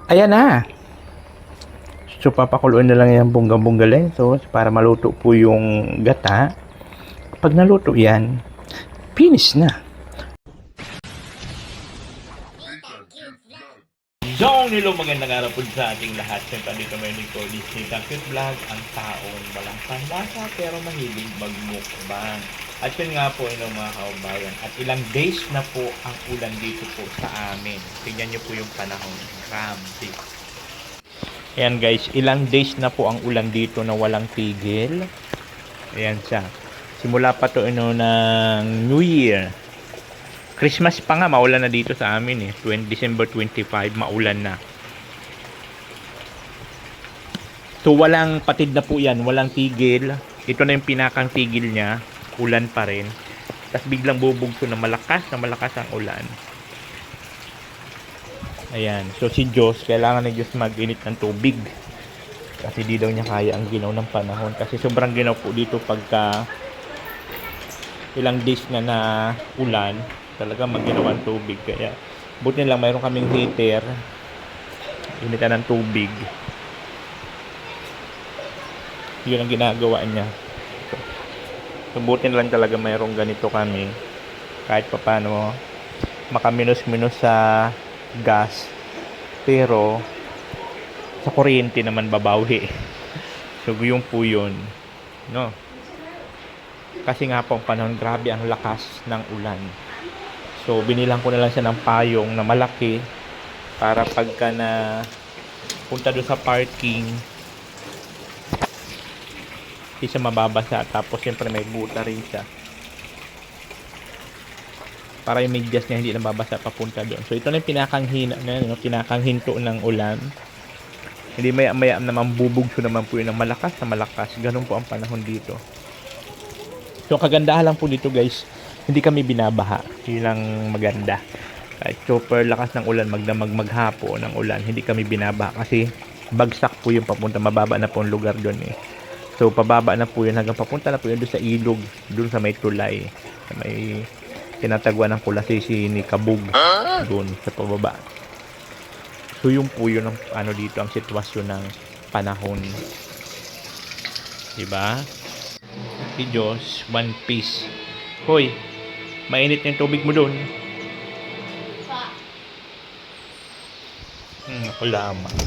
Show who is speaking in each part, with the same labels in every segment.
Speaker 1: Ayan na. So, papakuluan na lang yung bongga-bongga lenso para maluto po yung gata. Pag naluto yan, finish na. So, nilo magandang araw po sa ating lahat. Siyempre dito may lingkod ni Takit Vlog, ang taon walang panlasa pero mahilig magmukbang. At yun nga po mga kaubayan. At ilang days na po ang ulan dito po sa amin. Tingnan nyo po yung panahon. Grabe. Ayan guys, ilang days na po ang ulan dito na walang tigil. Ayan siya. Simula pa to ng New Year. Christmas pa nga, maulan na dito sa amin eh. December 25, maulan na. So, walang patid na po yan. Walang tigil. Ito na yung pinakang tigil niya. Ulan pa rin. Tapos biglang bubugso na malakas ang ulan. Ayan. So, si Diyos, kailangan ni Diyos mag-init ng tubig. Kasi di daw niya kaya ang ginaw ng panahon. Kasi sobrang ginaw po dito pagka ilang days na ulan. Talaga mag-ginawan tubig. Kaya buti lang mayroon kaming heater, initan ng tubig. Yun ang ginagawa niya. So buti lang talaga mayroong ganito kami, kahit pa paano makaminus-minus sa gas, pero sa kuryente naman babawi. So yun po yun, no? Kasi nga po ang panahon, grabe ang lakas ng ulan. So, binilang ko na lang siya ng payong na malaki para pagka na punta doon sa parking, hindi siya mababasa. Tapos, siyempre may buta rin siya. Para yung medyas niya hindi nababasa papunta doon. So, ito na yung pinakang hinto ng ulan. Hindi maya-maya naman bubugso naman po yun ng malakas na malakas. Ganun po ang panahon dito. So, kagandahan lang po dito guys, hindi kami binabaha. Yun ang maganda. Kahit super lakas ng ulan, magdamag maghapon ng ulan, hindi kami binabaha. Kasi bagsak po yung papunta. Mababa na po ang lugar doon eh. So, pababa na po yun hanggang papunta na po yun doon sa ilog. Doon sa may tulay. Sa may tinatagwan ng Kulasisi ni Kabug. Doon sa pababa. So, yun po yun ang dito, ang sitwasyon ng panahon. Diba? Si Diyos, one piece. Hoy, mainit yung tubig mo doon. Ako lamang.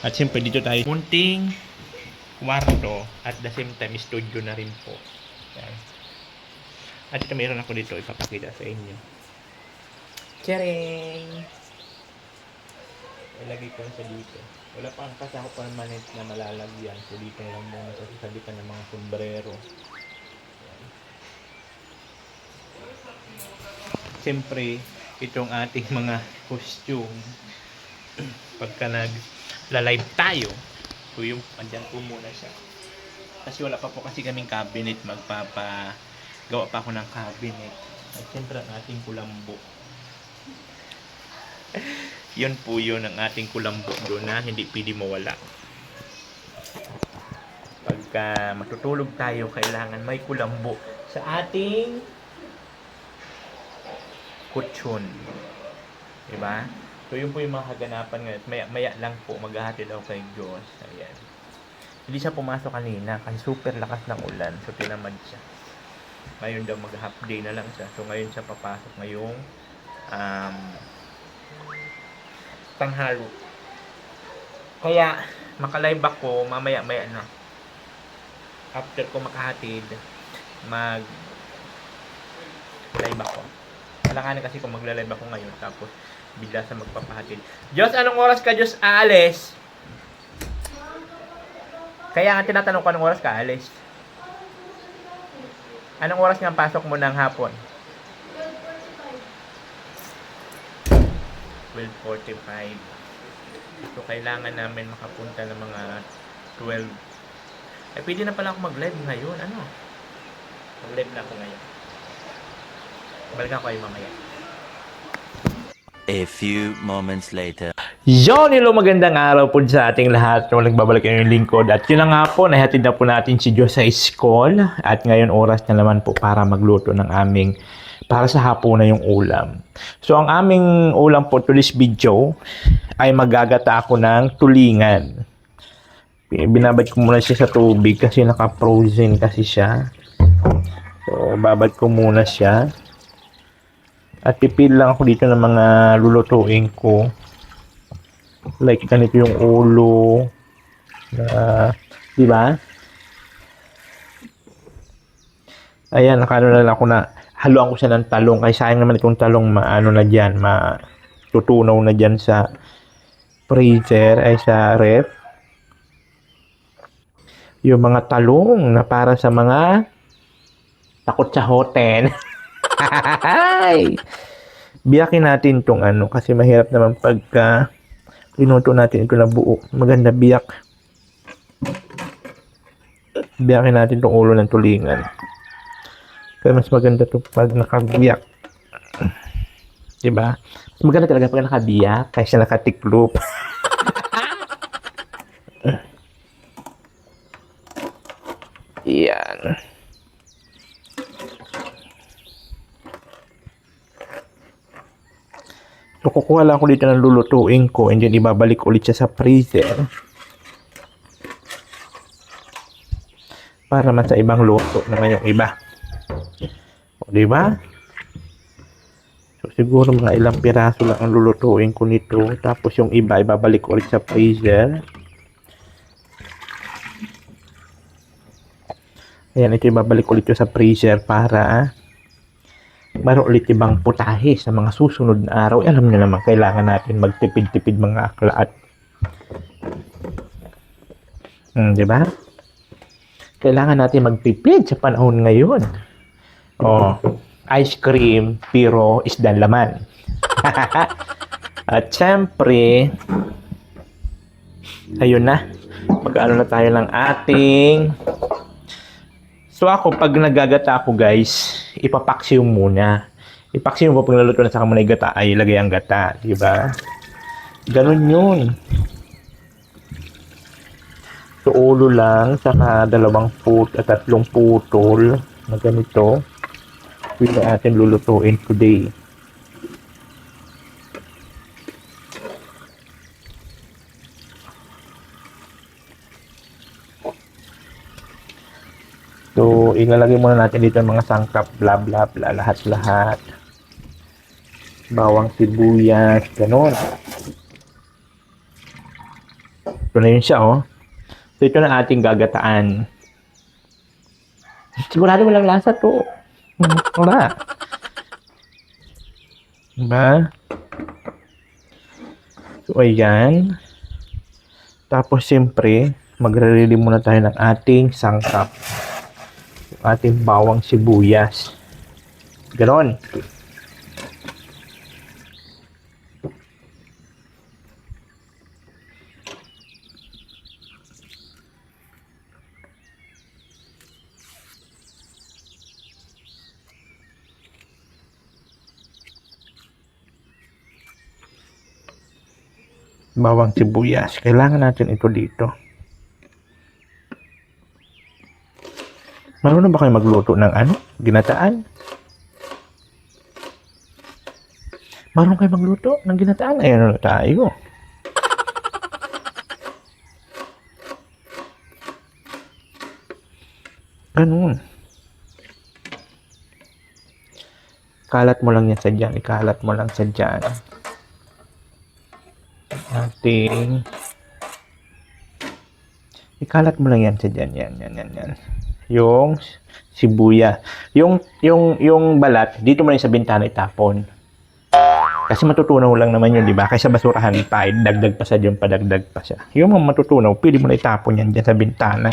Speaker 1: At siyempre dito tayo munting kwarto at the same time studio na rin po. Yan. At ito mayroon ako dito ipapakita sa inyo. Tcharing! Ilagay ko na sa dito. Wala pa ang kasi ako permanent na malalagyan. So dito lang muna sa sasabitan ng mga sombrero. Siyempre, itong ating mga costume pagka nag-live tayo, so yung andyan po muna siya. Kasi wala pa po kasi kaming cabinet, magpapagawa pa ako ng cabinet. At siyempre ang ating kulambo. Yun po yun ang ating kulambo doon na hindi pwede mawala. Pagka matutulog tayo, kailangan may kulambo sa ating kutsyon. Diba? So, yun po yung mga kaganapan ngayon. Maya lang po, maghahatid ako kay Diyos. Ayan. Hindi siya pumasok kanina kasi super lakas ng ulan. So, tinamad siya. Ngayon daw mag-half day na lang siya. So, ngayon siya papasok ngayong tanghalo. Kaya, makalive ako mamaya-maya na. After ko makahatid, mag-live ako. Kailangan kasi kung magla-live ako ngayon tapos bigla sa magpapahatid. Diyos, anong oras ka Diyos aalis? Kaya nga tinatanong ko anong oras ka aalis. Anong oras nga pasok mo ng hapon? 12:45. So kailangan namin makapunta ng mga 12. Eh pwede na pala ako mag-live ngayon. Ano? Mag-live na ako ngayon. Balikan ko kayo mamaya.
Speaker 2: A few moments later.
Speaker 1: Yon, hello, magandang araw po sa ating lahat. Walang babalik yung lingkod. At yun na nga po, nahatid na po natin si Diyos sa school. At ngayon oras na naman po para magluto ng aming para sa hapunan yung ulam. So, ang aming ulam po to this video ay magagata ako ng tulingan. Binabad ko muna siya sa tubig kasi naka-frozen kasi siya. So, babad ko muna siya. At pipil lang ako dito ng mga lulutuin ko. Like, ganito yung ulo. Di ba? Ayan, nakano na lang ako na haluan ko siya ng talong. Kaya sayang naman itong talong maano na dyan, matutunaw na dyan sa freezer, ay sa ref. Yung mga talong na para sa mga takot sa hotel. Biyakin natin tong ano, kasi mahirap naman pagka pinuto natin ito na buo. Maganda biyak. Biyakin natin tong ulo ng tulingan. Kaya mas maganda to pag nakabiyak. Diba? Mas maganda talaga pag nakabiyak kaysa nakatiklop. Yan. So, kukuha lang ako dito ng lulutuin ko and then ibabalik ulit siya sa freezer. Para man sa ibang luto naman yung iba. O, diba? So, siguro mga ilang piraso lang ang lulutuin ko nito. Tapos yung iba, ibabalik ulit sa freezer. Ayan, ito ibabalik ulit sa freezer para meron ulit ibang putahe sa mga susunod na araw. Alam niyo naman, kailangan natin magtipid-tipid mga akla at diba? Kailangan natin magtipid sa panahon ngayon. Oh, ice cream, pero isda laman. At syempre, ayun na. Mag-ano na tayo ng ating... So ako, pag nagagata ako guys, ipapaksiw muna. Ipaksiw mo pag naluto na sa muna yung gata, ay ilagay ang gata. Diba? Ganun yun. So ulo lang, saka 2 at 3 putol na ganito. Yung atin lulutuin today. So, ilalagay muna natin dito ang mga sangkap, bla bla bla, lahat-lahat. Bawang sibuyas, ganun. Ito na yun siya, oh. So, ito na ating gagataan. Sigurado walang lasa to. Wala. Diba? So, ayan. Tapos, siyempre, magre-ready muna tayo ng ating sangkap. Ating bawang sibuyas. Ganon. Bawang sibuyas. Kailangan natin ito dito. Marunong ba kayo magluto ng ano? Ginataan? Marunong kayo magluto ng ginataan? Ayan na tayo. Ganun. Kalat mo lang yan sa dyan. Ikalat mo lang sa dyan. Ikalat mo lang yan sa dyan. Yan. Yung sibuya. Yung balat, dito mo lang sa bintana itapon. Kasi matutunaw lang naman yun, di ba? Kaysa basurahan pa, dagdag pa sa dyan, padagdag pa siya. Yung mga matutunaw, pwede mo na itapon yan dyan sa bintana.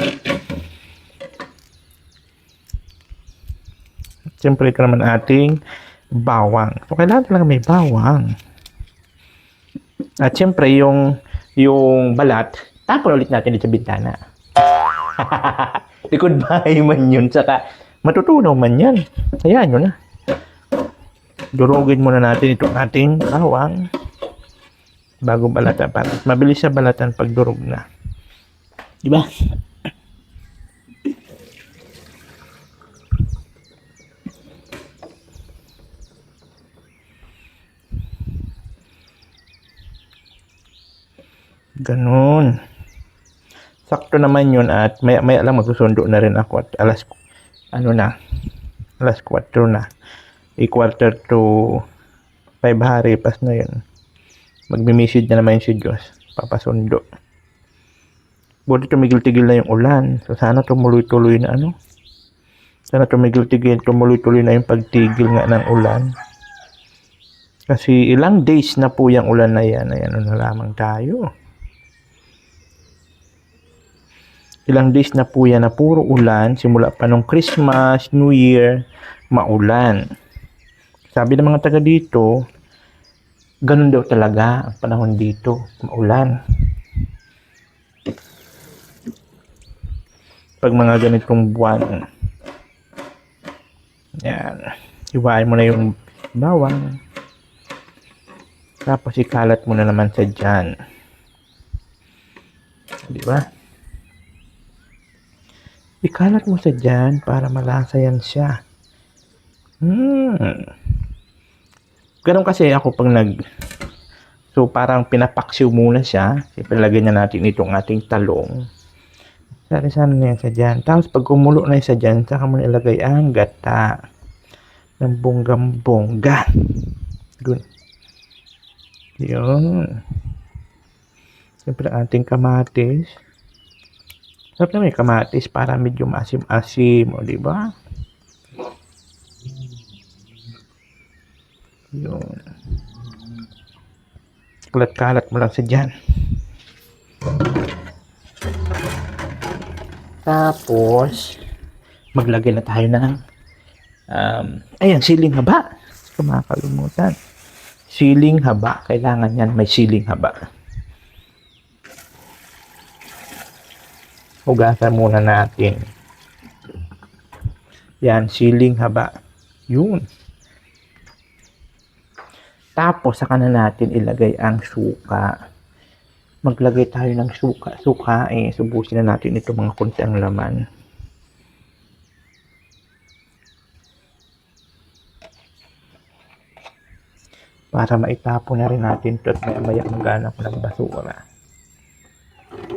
Speaker 1: Siyempre, ito naman ating bawang. So, kailangan talaga may bawang. At siyempre, yung balat, tapon ulit natin dito sa bintana. Likod bahay man yun, saka matutunaw man yan. Hayaan nyo na. Durugin muna natin itong ating bawang bago balatan. Para mabilis siya balatan pag durog na. Diba? Ganun. Sakto naman yun at maya lang magsusundo na rin ako at alas 4 na. Quarter to 5 hari pas na yun. Magme-message na naman si Diyos. Papasundo. Buti tumigil-tigil na yung ulan. So sana tumuloy-tuloy na Sana tumuloy-tuloy na yung pagtigil nga ng ulan. Kasi ilang days na po yung ulan na yan. Ayan na lamang tayo. Ilang days na po yan na puro ulan. Simula pa nung Christmas, New Year, maulan. Sabi ng mga taga dito, ganun daw talaga ang panahon dito. Maulan. Pag mga ganitong buwan. Yan. Hiwain mo na yung bawang. Tapos ikalat mo na naman sa dyan. Di ba? Ikalat mo sa dyan para malasa yan siya. Ganun kasi ako pag So parang pinapaksiw muna siya. Ipalagay na natin itong ating talong. Sari-sari na yan sa dyan. Tapos pag kumulo na yan sa dyan, saka mo ilagay ang gata ng bonggang-bongga. Good. Yun. Siyempre ating kamatis. Sarap na may kamatis para medyo maasim-asim. O diba? Yun. Kalat-kalat mo lang sa dyan. Tapos, maglagay na tayo ng ayan, siling haba. Kumakalimutan. Siling haba. Kailangan yan may siling haba. Hugasan muna natin. Yan, siling haba. Yun. Tapos, saka na natin ilagay ang suka. Maglagay tayo ng suka. Subusin na natin ito mga konti ang laman. Para maitapon na rin natin ito at maya magana ko ng basura.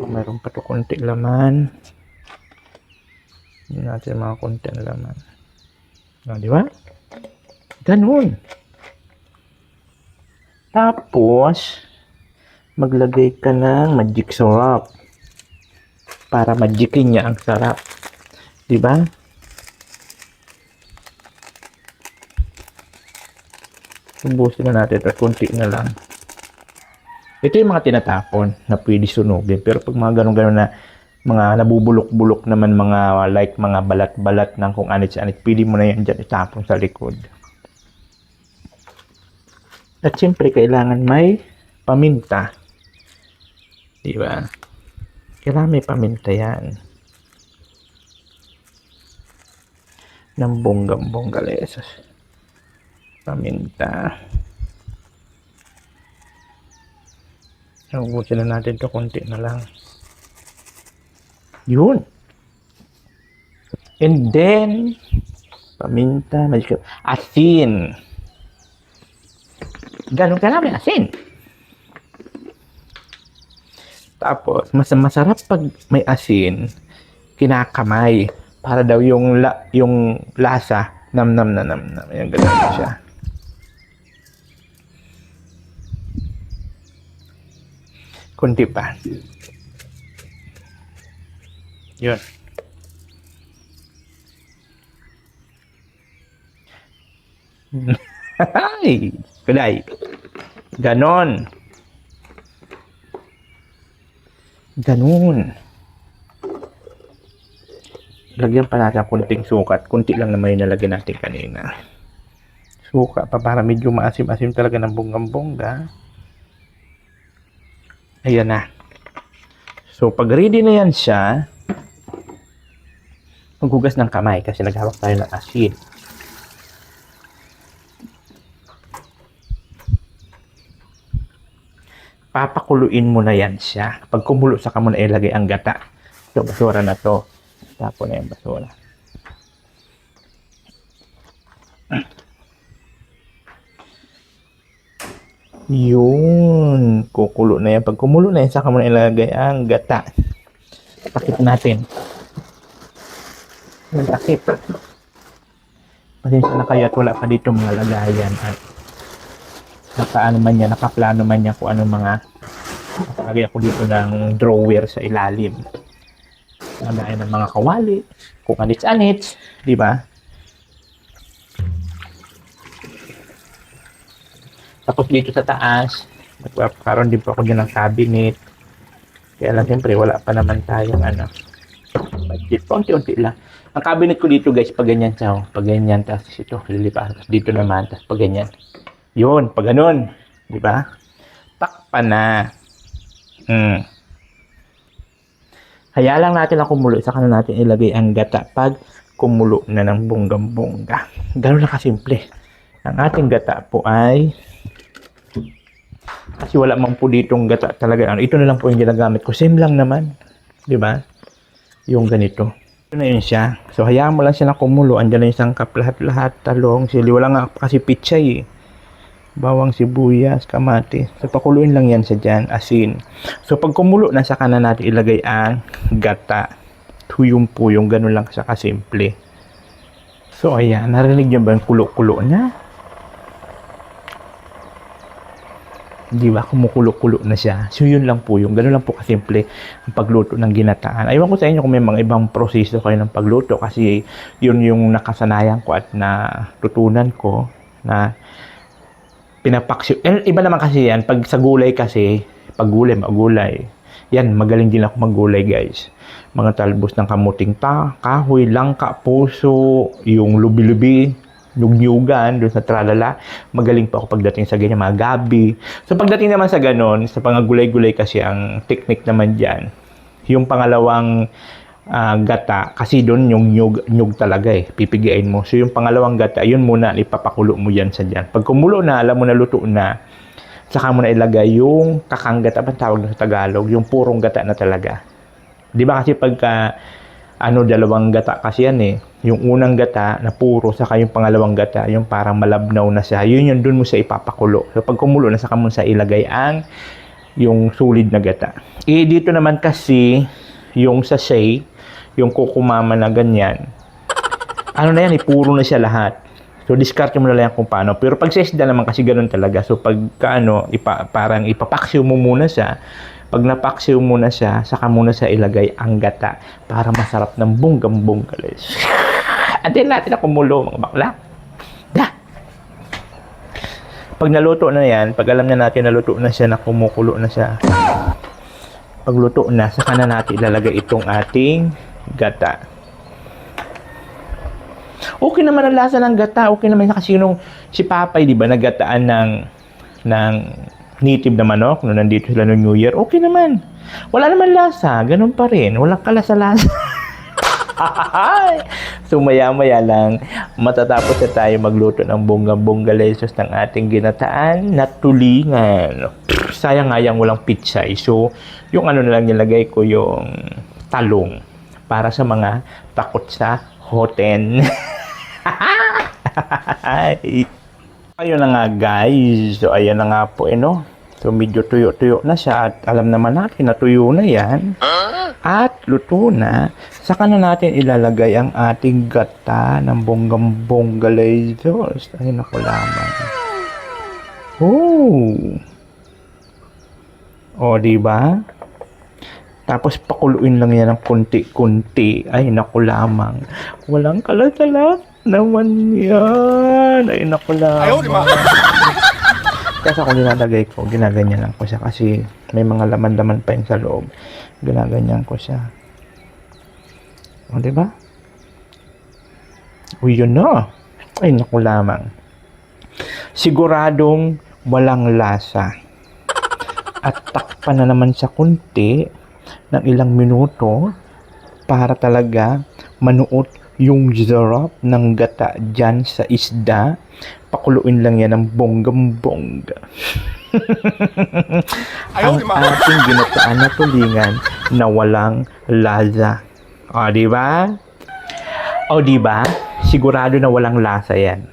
Speaker 1: Mayroon pa ito konti laman. Hindi natin mga konti ang laman. Di ba? Ganun. Tapos, maglagay ka ng magic syrup. Para magikin niya ang sarap. Di ba? Subusin na natin ito. Kunti na lang. Ito yung mga tinatapon na pwede sunugin. Pero pag mga ganun-ganun na mga nabubulok-bulok naman mga like mga balat-balat ng kung anit-anit, pwede mo na yan dyan itapon sa likod. At siyempre kailangan may paminta. Diba? Kailangan may paminta yan. Ng bonggang-bongga lesos. Paminta. Ubusin na natin ito. Konti na lang. Yun. And then, paminta, asin. Ganun ka namin, asin. Tapos, masarap pag may asin, kinakamay. Para daw yung lasa, nam-nam na nam-nam. Yung ganun siya. Kunti pa. Yun. Ay, kulay. Ganon. Ganon. Lagyan pa natin kunting sukat. Kunti lang naman yung nalagyan natin kanina. Suka pa para medyo maasim-asim talaga ng bonggang-bongga. Ayan na. So, pag ready na yan siya, maghugas ng kamay kasi naghawak tayo ng asin. Papakuluin mo na yan siya. Pag kumulo, saka mo na ilagay ang gata. So, basura na to. Tapon na yung basura. Yun. Kukulo na yan. Pag kumulo na yan, saka mo na ilagay ang gata. Takip natin. Nagtakip. Pasensya na kayo at wala pa dito mga lagayan. At nakaano man yan, nakaplano man yan kung ano mga nakalagay ako dito ng drawer sa ilalim. Nagayan ng mga kawali, kung anits-anits, di ba? Tapos dito sa taas, nagpapakaroon din po ako dyan ng cabinet. Kaya lang siyempre wala pa naman tayong budget. Unti-unti lang. Ang cabinet ko dito guys, pag ganyan siya. Pag ganyan, tapos ito, lilipas. Tapos dito naman, tapos pag ganyan. Yun, pag ganun. Di ba? Takpan na. Kaya lang natin ang kumulo. Saka na natin ilagay ang gata pag kumulo na ng bonggang-bongga. Ganun lang kasimple. Ang ating gata po ay kasi wala man po ditong gata talaga. Ito na lang po yung ginagamit ko. Same lang naman. Di ba? Yung ganito. Ito na yun siya. So, hayaan mo lang siya na kumulo. Andiyan na yung sangkap. Lahat-lahat. Talong, sili. Wala nga kasi pichay eh. Bawang, sibuyas, kamatis. So, pakuluin lang yan sa dyan. Asin. So, pag kumulo na, saka na natin ilagay ang gata. Tuyong po yung ganun lang siya kasimple. So, ayan. Narinig nyo ba yung kulo-kulo na? Di ba? Kumukulo-kulo na siya. So, yun lang po yung ganun lang po kasimple ang pagluto ng ginataan. Aywan ko sa inyo kung may mga ibang proseso kayo ng pagluto kasi yun yung nakasanayan ko at natutunan ko na pinapaksyo. Iba naman kasi yan. Pag sa gulay kasi, pag gulay, yan, magaling din ako maggulay guys. Mga talbos ng kamuting kahoy, langka, puso, yung lubi-lubi, nyug-nyugan, doon sa tralala. Magaling pa ako pagdating sa ganyan, mga gabi. So pagdating naman sa ganon, sa pangagulay-gulay kasi ang technique naman dyan, yung pangalawang gata, kasi doon yung nyug talaga eh, pipigain mo. So yung pangalawang gata, yun muna, ipapakulo mo yan sa dyan. Pag kumulo na, alam mo na luto na, saka mo na ilagay yung kakang gata, ang tawag na sa Tagalog, yung purong gata na talaga. Di ba kasi pagka dalawang gata kasi yan eh. Yung unang gata na puro, saka yung pangalawang gata, yung parang malabnaw na siya. Yun dun mo sa ipapakulo. So pag kumulo na, saka mo sa ilagay ang yung sulid na gata. Dito naman kasi, yung sachet, yung kukumama na ganyan, na yan, puro na siya lahat. So discard mo na lang kung paano. Pero pag sa isda naman kasi ganun talaga. So pag parang ipapaksyo mo muna siya. Pag napaksiw mo na siya, saka muna sa ilagay ang gata para masarap ng bonggang-bongga. Antin natin na kumulo, mga bakla. Da! Pag naluto na yan, pag alam na natin naluto na siya, na kumukulo na siya, pag luto na, saka na natin ilalagay itong ating gata. Okay naman ang lasa ng gata. Okay naman kasi nung si Papay, di ba, nagataan ng native na manok, nung nandito sila noong New Year, okay naman. Wala naman lasa, ganun pa rin. Walang kalasa-lasa. So, maya-maya lang, matatapos na tayo magluto ng bonggang-bongga lesos ng ating ginataan na tulingan. Sayang nga yung walang pichay. So, yung na lang nilagay ko yung talong para sa mga takot sa hoten. Ayun na nga guys. So, ayan na nga po, So, medyo tuyo-tuyo na siya at alam naman natin na tuyo na yan. At luto na. Saka na natin ilalagay ang ating gata ng bonggang-bongga lesos. Ayun ako lamang. Diba? Tapos pakuluin lang yan ng kunti-kunti. Ay, naku lamang. Walang kalat-kalat naman yan. Ay, naku lamang. Kasi ako nilalagay ko, ginaganyan lang ko siya kasi may mga laman-laman pa yung sa loob. Ginaganyan ko siya. Diba? Yun na. Ay, naku lamang. Siguradong walang lasa. At takpan na naman sa kunti ng ilang minuto para talaga manuot yung sarap ng gata dyan sa isda. Pakuluin lang yan ng bonggang-bongga. Ang ating ginataan na tulingan na walang lasa. Diba? Diba? Sigurado na walang lasa yan.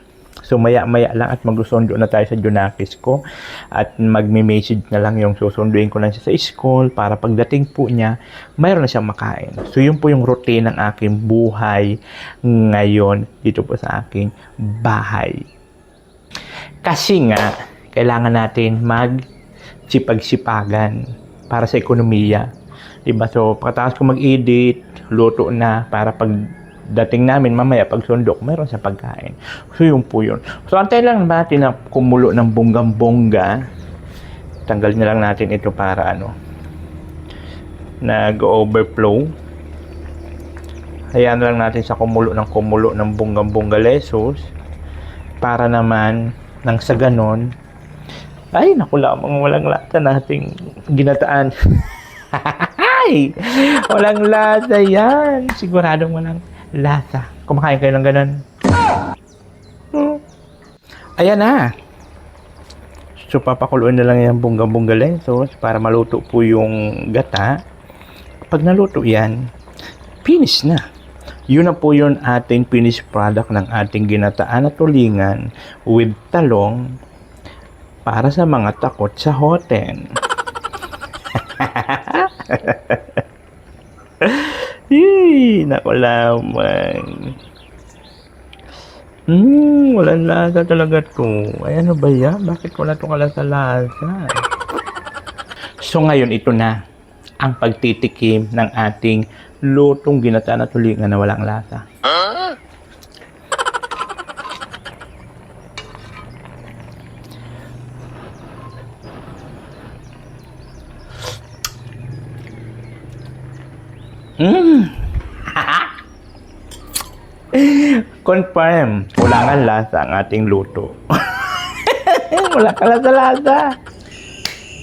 Speaker 1: So maya-maya lang at magsusundo na tayo sa Junakis ko at magme-message na lang yung susunduin ko lang siya sa school para pagdating po niya, mayroon na siyang makain. So yun po yung routine ng aking buhay ngayon dito po sa aking bahay. Kasi nga, kailangan natin mag-sipag-sipagan para sa ekonomiya. Diba? So pagkatapos ko mag-edit, luto na para pag dating namin mamaya pag sundok, mayroon sa pagkain. So yun po yun. So antay lang natin na kumulo ng bonggang-bongga. Tanggal na lang natin ito para nag-overflow. Hayaan lang natin sa kumulo ng bonggang-bongga lesos para naman nang sa ganon ay naku lamang walang lasa nating ginataan. Ay, walang lasa yan. Siguradong walang lasa. Kumakain kayo ng ganun. Ayan na. So, papakuluin na lang yung bongga-bongga lensos para maluto po yung gata. Pag naluto yan, finish na. Yun na po yun ating finished product ng ating ginataan at tulingan with talong para sa mga takot sa hotel. Yee, naku lamang. Walang lasa talaga to. Ay, ano ba yan? Bakit wala itong kalasa-lasa? So, ngayon ito na ang pagtitikim ng ating lutong ginataan at tulingan na walang lasa. Confirm, wala nga lasa ang ating luto. Wala ka lasa-lasa.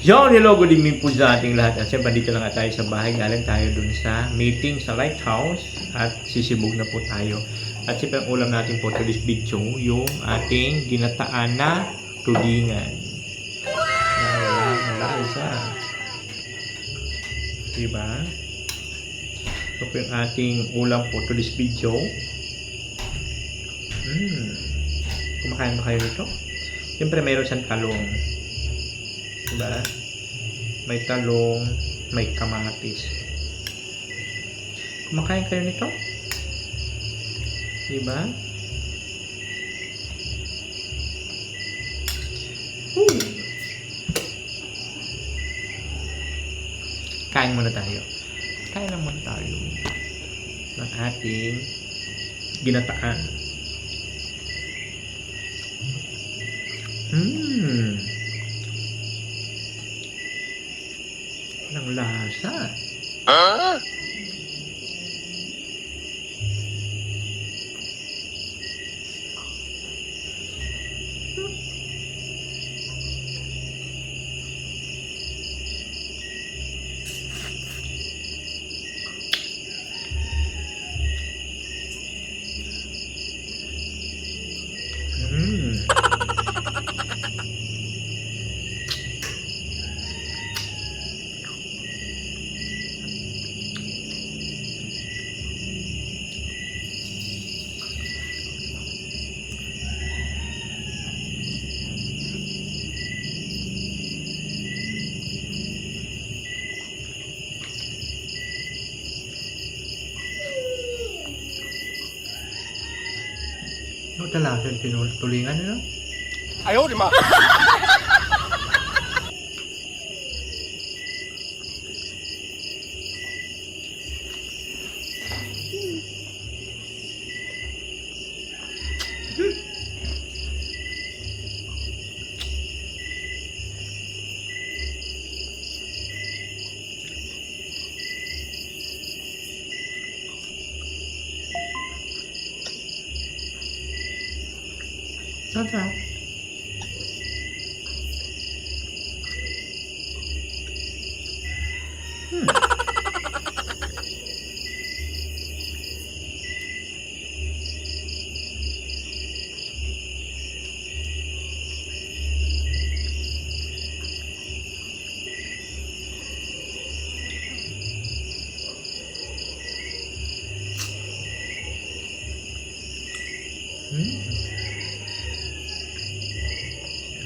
Speaker 1: Yo, hello, good evening po sa ating lahat. At siyempre, dito lang tayo sa bahay. Galing tayo dun sa meeting sa Lighthouse at sisibog na po tayo. At siyempre, ang ulam natin po to this video, yung ating ginataan na tulingan. Wala isa. Diba? Ito po yung ating ulam po to this video. Kumakain ba kayo nito? Siyempre mayroon siyang talong. Diba? May talong, may kamatis. Kumakain kayo nito? Diba? Kain muna tayo. Kain lang muna tayo ng ating ginataan. Ang lasa. Ano talaga yung tulingan nila?
Speaker 3: Ayaw, di ma!
Speaker 1: Sarap.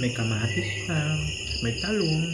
Speaker 1: May kamatis pa, may talong.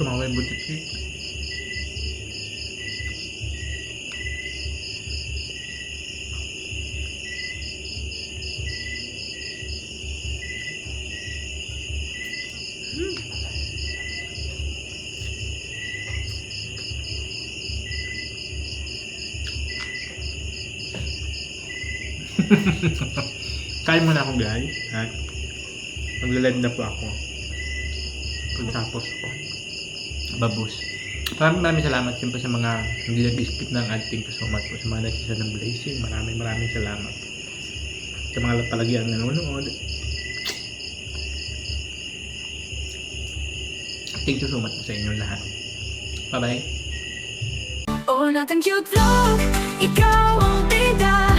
Speaker 1: Tumaway butik eh. Kain muna ako guys at magla-live na po ako pagtapos ko babus. Maraming salamat siyempre sa mga hindi nag-skip ng ad. Thank you so much po sa mga nagsisa ng blessing. Maraming salamat sa mga palagiang nanonood. Thank you so much po sa inyo lahat. Bye bye.
Speaker 3: Oh, natin cute vlog, ikaw ang bida.